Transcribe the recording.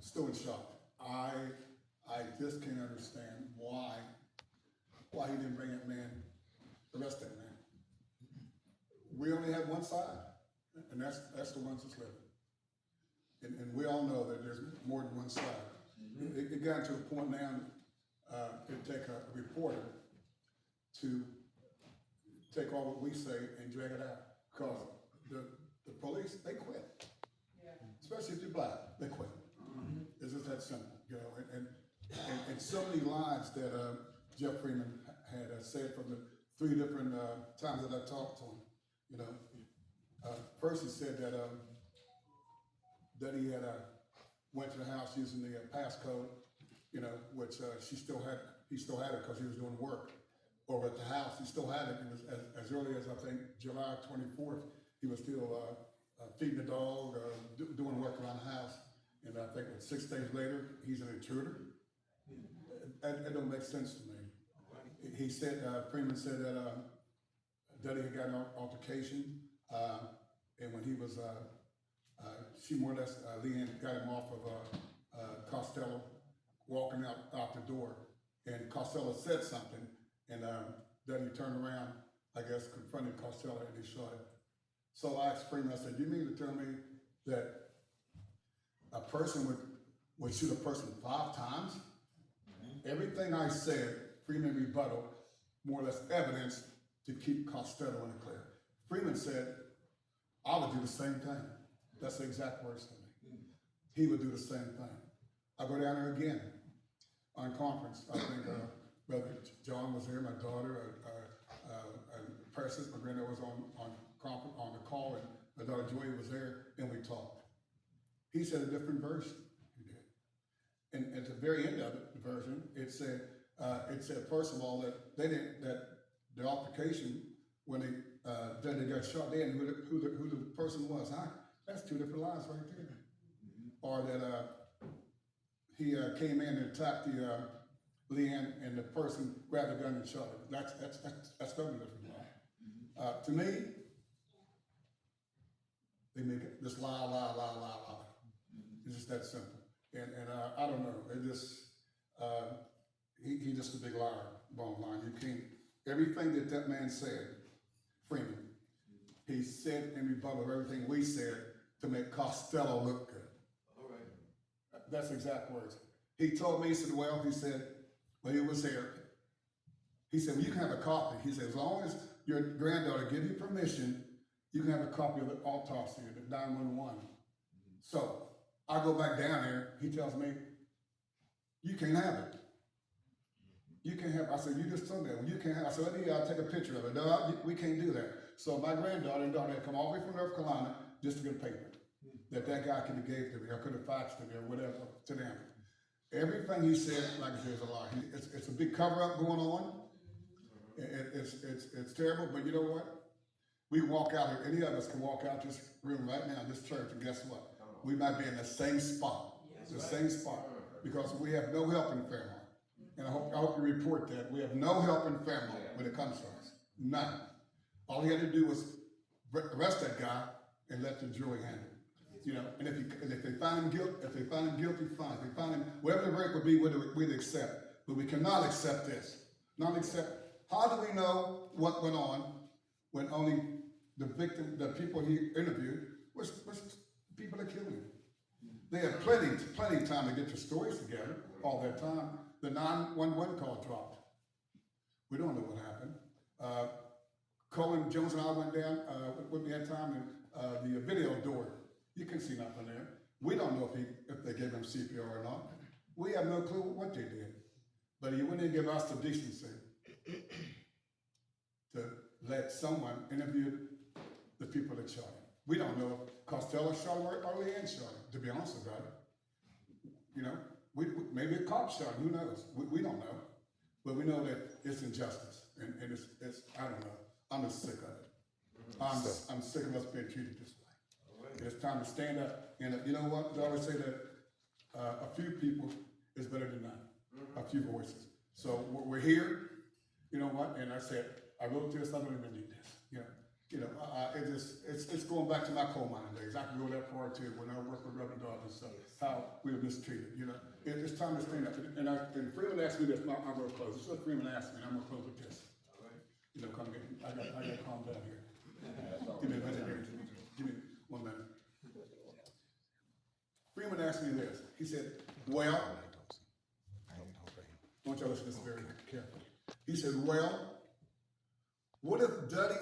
still in shock. I just can't understand why he didn't bring that man, arrest that man. We only have one side, and that's the ones that's living. And we all know that there's more than one side. It got to a point now, it'd take a reporter to take all what we say and drag it out. Because the police, they quit. Yeah. Especially if you're black, they quit. It's just that simple, you know. And so many lies that Jeff Freeman had said from the 3 different times that I talked to him, you know. First he said that he had went to the house using the passcode, you know, which he still had it because he was doing work over at the house. He still had it. It was as early as I think July 24th. He was still feeding the dog, doing work around the house. And I think 6 days later, he's an intruder. That don't make sense to me. He said, Freeman said that Duddy had got an altercation, and when he was, she more or less, Leanne got him off of Costello, walking out the door, and Costello said something, and Duddy turned around, I guess, confronted Costello, and he shot him. So I asked Freeman, I said, you mean to tell me that a person would shoot a person 5 times? Everything I said, Freeman rebutted, more or less evidence to keep Costello in the clear. Freeman said, I would do the same thing. That's the exact words to me. He would do the same thing. I go down there again on conference. I think Brother John was there, my daughter, Precious, my granddaughter was on the call, and my daughter Joy was there, and we talked. He said a different version. He did. And at the very end of it, the version, it said first of all that the altercation when they got shot, they didn't know who the person was. That's 2 different lies right there. Or that he came in and attacked the Leanne, and the person grabbed the gun and shot her. That's totally different lie. To me, they make it just lie. It's just that simple. And I don't know. It just he just a big liar. Bottom line, you can't. Everything that man said, Freeman, he said in rebuttal of everything we said to make Costello look good. All right. That's exact words. He told me, he said, when he was here, he said, well, you can have a copy. He said, as long as your granddaughter give you permission, you can have a copy of the autopsy, the 911. So I go back down there, he tells me, you can't have it. You can't have, I said, you just told me that. Well, you can't have, I said, let me take a picture of it. No, we can't do that. So my granddaughter and daughter had come all the way from North Carolina just to get a paper that guy could have gave to me, or could have faxed to me, or whatever, to them. Everything he said, like I said, is a lie. It's a big cover-up going on. It's terrible, but you know what? We walk out here, any of us can walk out this room right now, this church, and guess what? We might be in the same spot, same spot, because we have no help in Fairmont. And I hope you report that. We have no help in Fairmont when it comes to us. None. All he had to do was arrest that guy and let the jury handle it. You know, and if they find him guilty, fine. If they find him, whatever the verdict would be, we'd accept. But we cannot accept this. Not accept. How do we know what went on when only the victim, the people he interviewed, was people that killed him? They had plenty of time to get their stories together. All that time, the 911 call dropped. We don't know what happened. Colin Jones and I went down when we had time, and the video door. You can see nothing there. We don't know if they gave him CPR or not. We have no clue what they did. But he wouldn't give us the decency to let someone interview the people that shot him. We don't know if Costello shot him or Leanne shot him, to be honest about it. You know, maybe a cop shot him, who knows? We don't know. But we know that it's injustice. And it's I don't know. I'm just sick of it. I'm sick of us being treated this way. It's time to stand up. And you know what? I always say that a few people is better than none. A few voices. So we're here. You know what? And I said, I wrote this. I don't even need this. You know, It's going back to my coal mining days. I can go that far too, when I worked with Reverend Dodge and stuff, how we were mistreated, It's time to stand up. And Freeman asked me this, I'm gonna close. This is what Freeman asked me, and I'm gonna close with this. Come get, I gotta calm down here. Give me a minute here. Give me 1 minute. Freeman asked me this. He said, well, I want y'all to listen to this very carefully. He said, well, what if Duddy